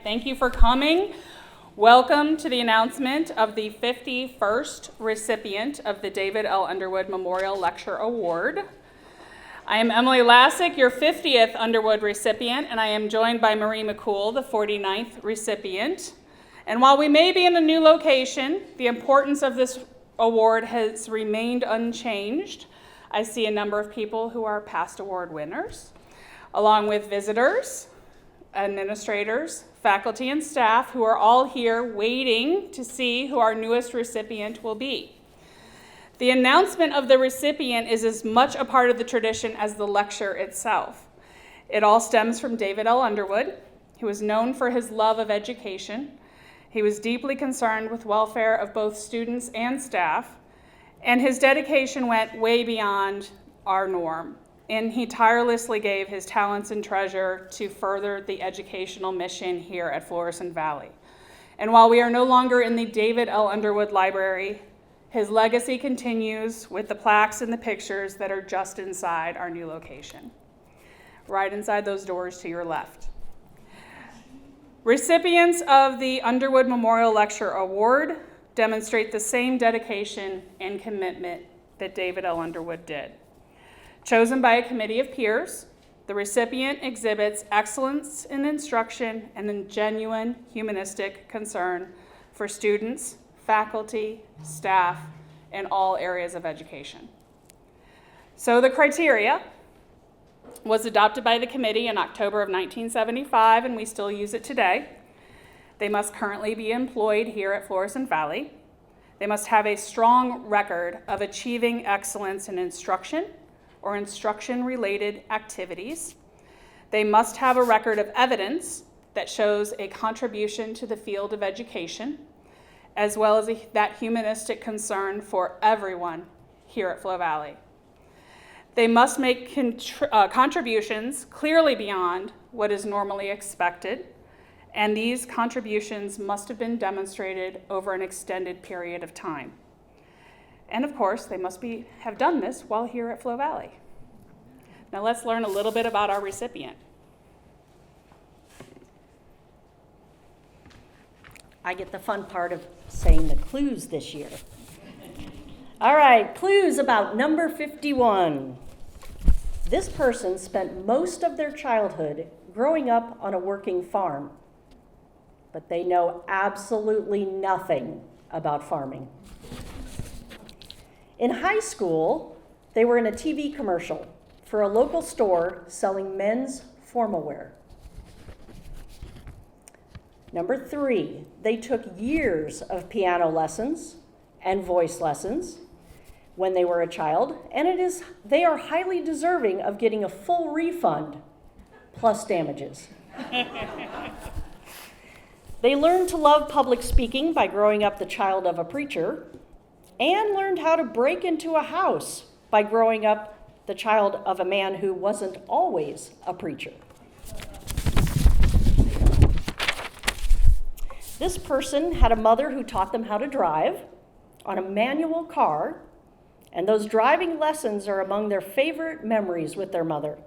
Thank you for coming. Welcome to the announcement of the 51st recipient of the David L. Underwood Memorial Lecture Award. I am Emily Lassick, your 50th Underwood recipient, and I am joined by Marie McCool, the 49th recipient. And while we may be in a new location, the importance of this award has remained unchanged. I see a number of people who are past award winners, along with visitors, administrators, faculty, and staff who are all here waiting to see who our newest recipient will be. The announcement of the recipient is as much a part of the tradition as the lecture itself. It all stems from David L. Underwood, who was known for his love of education. He was deeply concerned with welfare of both students and staff, and his dedication went way beyond our norm. And he tirelessly gave his talents and treasure to further the educational mission here at Florissant Valley. And while we are no longer in the David L. Underwood Library, his legacy continues with the plaques and the pictures that are just inside our new location, right inside those doors to your left. Recipients of the Underwood Memorial Lecture Award demonstrate the same dedication and commitment that David L. Underwood did. Chosen by a committee of peers, the recipient exhibits excellence in instruction and a genuine humanistic concern for students, faculty, staff, and all areas of education. So the criteria was adopted by the committee in October of 1975, and we still use it today. They must currently be employed here at Florissant Valley. They must have a strong record of achieving excellence in instruction or instruction-related activities. They must have a record of evidence that shows a contribution to the field of education, as well as that humanistic concern for everyone here at Flo Valley. They must make contributions clearly beyond what is normally expected, and these contributions must have been demonstrated over an extended period of time. And of course, they must have done this while here at Flo Valley. Now let's learn a little bit about our recipient. I get the fun part of saying the clues this year. All right, clues about number 51. This person spent most of their childhood growing up on a working farm, but they know absolutely nothing about farming. In high school, they were in a TV commercial for a local store selling men's formal wear. Number 3, they took years of piano lessons and voice lessons when they were a child, and they are highly deserving of getting a full refund plus damages. They learned to love public speaking by growing up the child of a preacher, and learned how to break into a house by growing up the child of a man who wasn't always a preacher. This person had a mother who taught them how to drive on a manual car, and those driving lessons are among their favorite memories with their mother.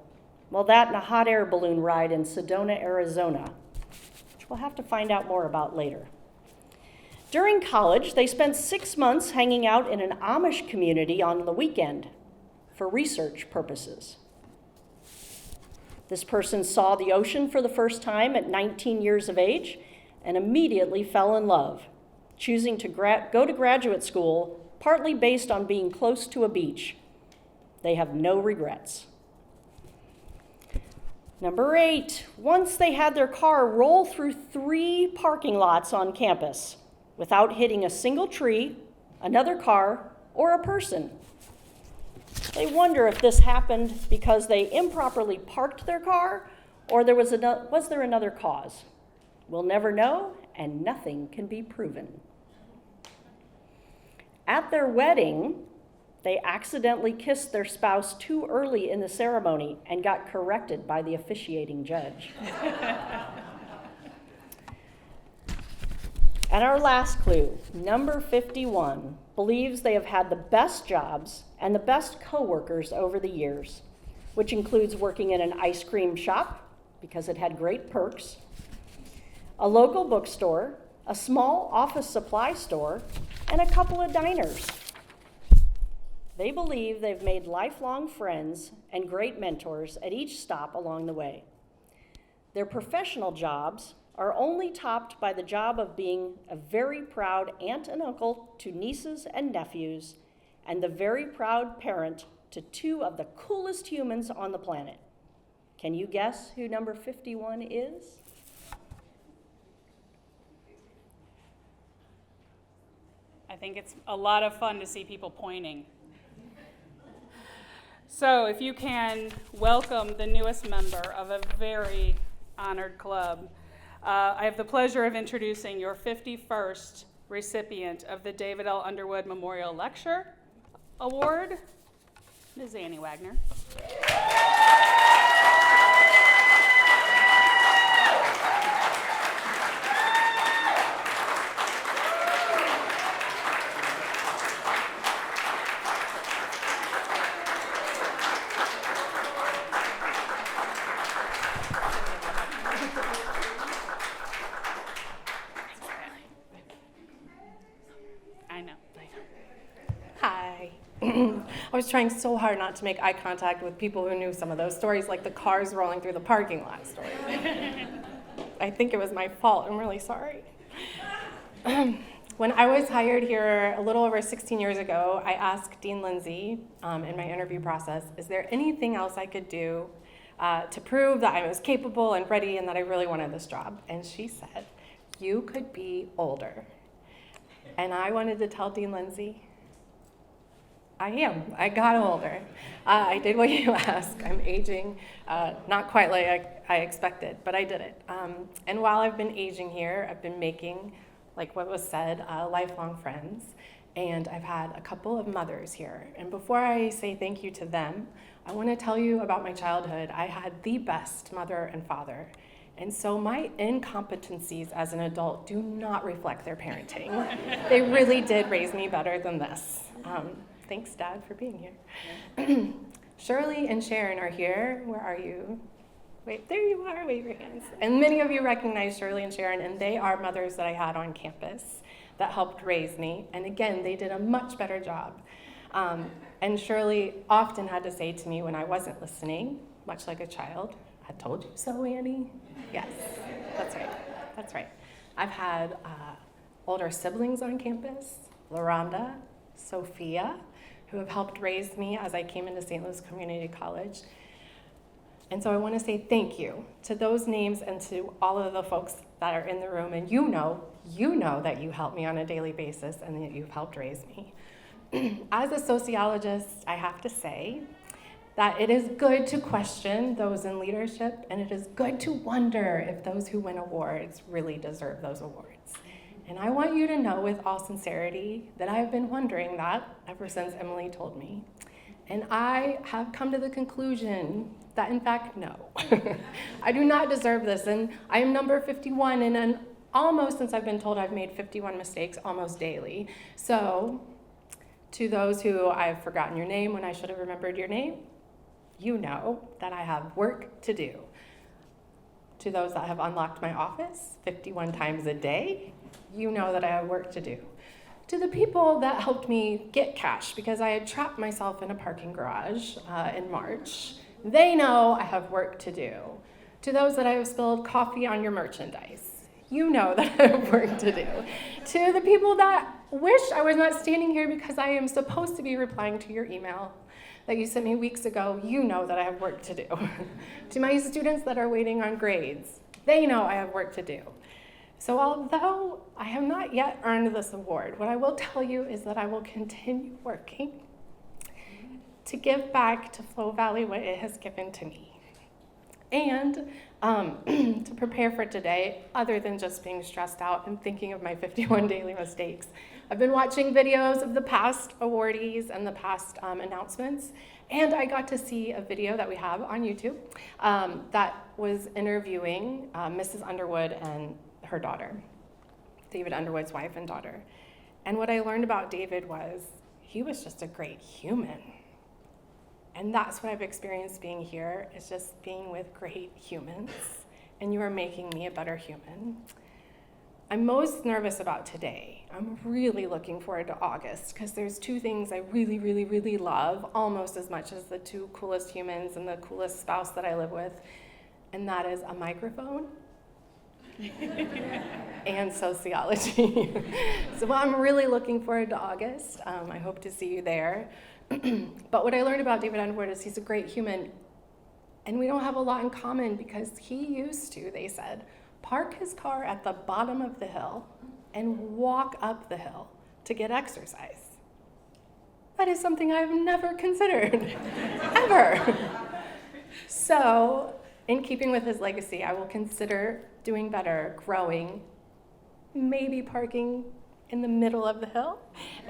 Well, that and a hot air balloon ride in Sedona, Arizona, which we'll have to find out more about later. During college, they spent 6 months hanging out in an Amish community on the weekend for research purposes. This person saw the ocean for the first time at 19 years of age and immediately fell in love, choosing to go to graduate school partly based on being close to a beach. They have no regrets. Number 8, once they had their car roll through 3 parking lots on campus without hitting a single tree, another car, or a person. They wonder if this happened because they improperly parked their car or was there another cause. We'll never know, and nothing can be proven. At their wedding, they accidentally kissed their spouse too early in the ceremony and got corrected by the officiating judge. And our last clue, number 51, believes they have had the best jobs and the best coworkers over the years, which includes working in an ice cream shop because it had great perks, a local bookstore, a small office supply store, and a couple of diners. They believe they've made lifelong friends and great mentors at each stop along the way. Their professional jobs are only topped by the job of being a very proud aunt and uncle to nieces and nephews, and the very proud parent to two of the coolest humans on the planet. Can you guess who number 51 is? I think it's a lot of fun to see people pointing. So if you can welcome the newest member of a very honored club. I have the pleasure of introducing your 51st recipient of the David L. Underwood Memorial Lecture Award, Ms. Annie Wagner. Hi. I was trying so hard not to make eye contact with people who knew some of those stories, like the cars rolling through the parking lot story. I think it was my fault. I'm really sorry. When I was hired here a little over 16 years ago, I asked Dean Lindsay in my interview process, is there anything else I could do to prove that I was capable and ready and that I really wanted this job? And she said, you could be older. And I wanted to tell Dean Lindsay, I got older. I did what you asked. I'm aging, not quite like I expected, but I did it. And while I've been aging here, I've been making, like what was said, lifelong friends. And I've had a couple of mothers here. And before I say thank you to them, I want to tell you about my childhood. I had the best mother and father. And so my incompetencies as an adult do not reflect their parenting. They really did raise me better than this. Thanks, Dad, for being here. Shirley and Sharon are here. Where are you? Wait, there you are. Wave your hands. And many of you recognize Shirley and Sharon, and they are mothers that I had on campus that helped raise me. And again, they did a much better job. And Shirley often had to say to me when I wasn't listening, much like a child, I told you so, Annie. Yes, that's right. That's right. I've had older siblings on campus, LaRonda, Sophia, who have helped raise me as I came into St. Louis Community College. And so I want to say thank you to those names and to all of the folks that are in the room. And you know that you help me on a daily basis and that you've helped raise me. As a sociologist, I have to say that it is good to question those in leadership, and it is good to wonder if those who win awards really deserve those awards. And I want you to know with all sincerity that I have been wondering that ever since Emily told me. And I have come to the conclusion that, in fact, no. I do not deserve this, and I am number 51, and almost since I've been told I've made 51 mistakes almost daily. So, to those who I've forgotten your name when I should have remembered your name, you know that I have work to do. To those that have unlocked my office 51 times a day, you know that I have work to do. To the people that helped me get cash because I had trapped myself in a parking garage in March, they know I have work to do. To those that I have spilled coffee on your merchandise, you know that I have work to do. To the people that wish I was not standing here because I am supposed to be replying to your email that you sent me weeks ago, you know that I have work to do. To my students that are waiting on grades, they know I have work to do. So although I have not yet earned this award, what I will tell you is that I will continue working to give back to Flow Valley what it has given to me. And to prepare for today, other than just being stressed out and thinking of my 51 daily mistakes, I've been watching videos of the past awardees and the past announcements, and I got to see a video that we have on YouTube that was interviewing Mrs. Underwood and her daughter, David Underwood's wife and daughter. And what I learned about David was he was just a great human. And that's what I've experienced being here, is just being with great humans. And you are making me a better human. I'm most nervous about today. I'm really looking forward to August because there's two things I really, really, really love almost as much as the two coolest humans and the coolest spouse that I live with, and that is a microphone and sociology. So I'm really looking forward to August. I hope to see you there. But what I learned about David Underwood is he's a great human, and we don't have a lot in common because he used to, they said, park his car at the bottom of the hill and walk up the hill to get exercise. That is something I've never considered, ever. So, in keeping with his legacy, I will consider doing better, growing, maybe parking in the middle of the hill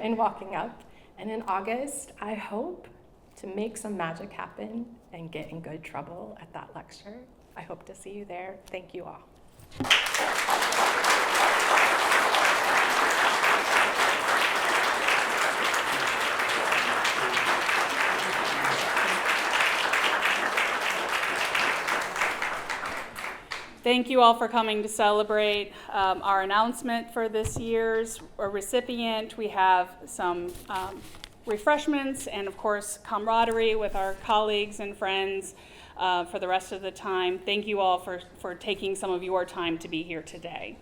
and walking up. And in August, I hope to make some magic happen and get in good trouble at that lecture. I hope to see you there. Thank you all. Thank you all for coming to celebrate our announcement for this year's recipient. We have some refreshments and, of course, camaraderie with our colleagues and friends for the rest of the time. Thank you all for taking some of your time to be here today.